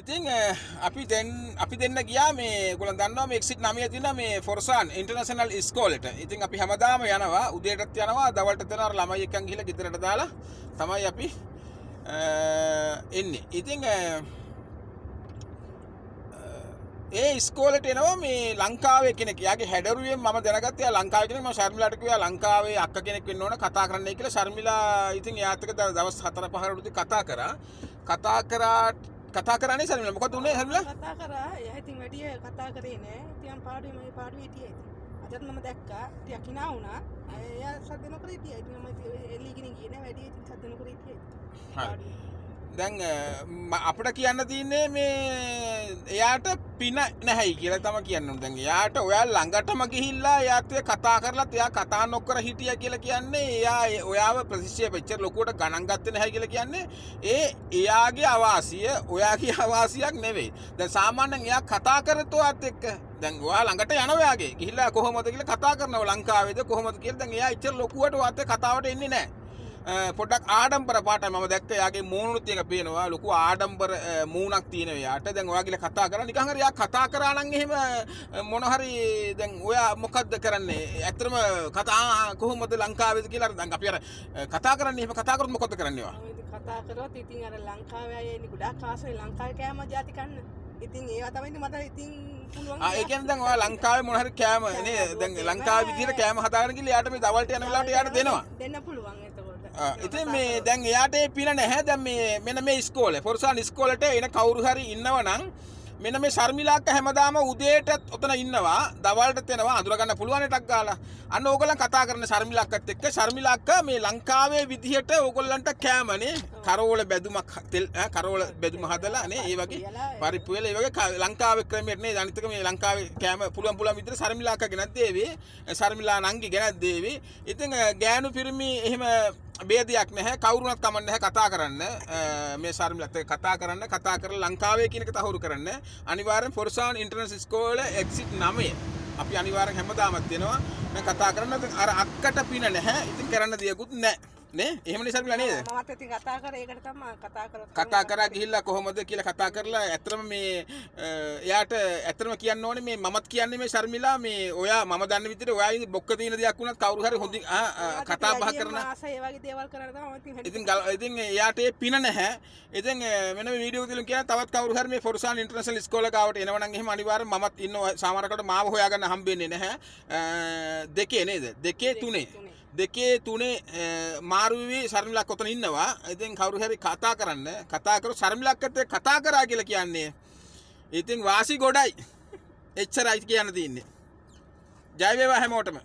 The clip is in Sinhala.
ඉතින් අපි දෙන්න ගියා මේ ඒගොල්ලන් දන්නවා මේ එක්සිට් 9 තියෙනවා මේ ෆොර්සාන් ඉන්ටර්නැෂනල් ඉස්කෝලේට. ඉතින් අපි හැමදාම යනවා උදේටත් යනවා දවල්ටත් යනවා අර ළමයි එක්කන් ගිහලා ගෙදරට දාලා තමයි අපි එන්නේ. ඉතින් ඒ ඉස්කෝලේට එනවා මේ ලංකාවේ කෙනෙක්. යාගේ හැඩරුවෙන් මම දැනගත්තා යා ලංකාවේ කෙනෙක්. මම ශර්මිලාට කිව්වා ලංකාවේ අක්ක කෙනෙක් වෙන්න ඕන කතා කරන්නයි කියලා. ශර්මිලා ඉතින් එයාත් එක්ක දවස් 4-5කට උදේ කතා කරන්නේ ශර්මිලා. මොකද උනේ ශර්මිලා? කතා කරා. එයා ඉතින් වැඩි කතා කරේ නෑ. ඉතින් පාඩුවේ හිටියේ ඉතින්. අදත් මම දැක්කා. ටිකක් hina වුණා. එයා සද්ද නොකර හිටියා. ඉතින් මම එළියගෙන ගියේ නෑ. වැඩි ඉතින් සද්ද නොකර හිටියේ. හරි. දැන් අපිට කියන්න තියන්නේ මේ එයාට පින නැහැයි කියලා තමයි කියන්න ඕනේ. දැන් එයාට ඔයා ළඟටම ගිහිල්ලා එයාත් එක්ක කතා කරලා එයා කතා නොකර හිටියා කියලා කියන්නේ එයා ඔයාව ප්‍රතික්ෂේප වෙච්ච ලොකුවට ගණන් ගත්තේ නැහැ කියලා කියන්නේ එයාගේ අවාසිය ඔයාගේ අවාසියක් නෙවෙයි. දැන් සාමාන්‍යයෙන් එයා කතා කරතෝ අත් එක්ක දැන් ඔයා ළඟට යනවා එයාගේ ගිහිල්ලා කොහොමද කියලා කතා කරනවා ලංකාවේද කොහොමද කියලා දැන් එයා ඉච්චර ලොකුවට ඔයාත් එක්ක කතාවට එන්නේ නැහැ. පොඩ්ඩක් ආඩම්බර පාටයි මම දැක්ක යාගේ මූණුත් එක පේනවා ලොකු ආඩම්බර මූණක් තියෙනවා යාට. දැන් ඔයා ගිහලා කතා කරා නිකන් හරි යා කතා කරා නම් එහෙම මොන හරි දැන් ඔයා මොකද්ද කරන්නේ? ඇත්තටම කතා කොහොමද ලංකාවේද කියලා දැන් අපි අර කතා කරන්නේ එහෙම කතා කරොත් මොකද්ද කරන්නේ ඔයා? කතා කරොත් ඉතින් අර ලංකාවේ අය එන්නේ ගොඩාක් ආසයි ලංකාවේ කෑම ಜಾති කන්න. ඉතින් ඒවා තමයි මට ඉතින් පුළුවන්. ඒ කියන්නේ දැන් ඔයා ලංකාවේ මොන හරි කෑම නේ දැන් ලංකාවේ විදිහට කෑම හදාගෙන ගිහලා යාට මේ දවල්ට යන වෙලාවට යාට දෙනවා. දෙන්න පුළුවන් එතකොට. ඉතින් මේ දැන් එයාට ඒ පින නැහැ. දැන් මේ මෙන්න මේ ඉස්කෝලේ ෆොර්සාන් ඉස්කෝලේට එන කවුරු හරි ඉන්නවනම් මෙන්න මේ ශර්මිලාක්ක හැමදාම උදේට ඔතන ඉන්නවා දවල්ට එනවා අඳුර ගන්න පුළුවන් එකක් ගාලා. අන්න ඕගොල්ලන් කතා කරන ශර්මිලාක්කත් එක්ක ශර්මිලාක්ක මේ ලංකාවේ විදිහට ඕගොල්ලන්ට කෑමනේ කරෝල බැදුමක් තෙල් කරෝල බැදුම හදලා නේ ඒ වගේ පරිප්පු වල ඒ වගේ ලංකාවේ ක්‍රමයට නේ අනිත් එක මේ ලංකාවේ කෑම පුළුවන් විදිහට ශර්මිලාක්ක ගෙනත් දේවි ශර්මිලා නංගි ගෙනත් දේවි. ඉතින් ගෑනු පිරිමි එහෙම බේදයක් නැහැ කවුරුණත් කමක් නැහැ කතා කරන්න මේ ශර්මිලාත් එක්ක කතා කරලා ලංකාවේ කියන එක තහවුරු කරන්න අනිවාර්යෙන් ෆොර්සාන් ඉන්ටර්නැෂනල් ස්කෝලේ එක්සිට් 9 අපි අනිවාර්යෙන් හැමදාමත් දෙනවා මම කතා කරන්න අර අක්කට පින නැහැ ඉතින් කරන්න දෙයක්වත් නැහැ නේ එහෙම නේ ශර්මිලා නේද මමත් ඉතින් කතා කරේ ඒකට තමයි කතා කරා ගිහිල්ලා කොහොමද කියලා කතා කරලා ඇත්තටම මේ එයාට ඇත්තටම කියන්න ඕනේ මේ මමත් කියන්නේ මේ ශර්මිලා මේ ඔයා මම දන්න විදිහට ඔයා ඉතින් බොක්ක දින දෙයක් වුණත් කවුරු හරි හොඳින් කතා බහ කරන ආසයි ඒ වගේ දේවල් කරලා තමයි ඉතින් එයාට ඒ පින නැහැ. ඉතින් මෙන්න මේ වීඩියෝ එකෙන් කියන තවත් කවුරු හරි මේ ෆොර්සාන් ඉන්ටර්නැෂනල් ඉස්කෝලේ ගාවට එනවනම් එහෙම අනිවාර්යෙන් මමත් ඉන්නවා සමහරකට මාව හොයාගන්න හම්බෙන්නේ නැහැ. දෙකේ නේද? දෙකේ තුනේ මාරුවේ ශර්මිලාක් ඔතන ඉන්නවා. ඉතින් කවුරු හරි කතා කරොත් ශර්මිලාක්කත් කතා කරා කියලා කියන්නේ. ඉතින් වාසි ගොඩයි. එච්චරයි කියන්න තියෙන්නේ. ජය වේවා හැමෝටම.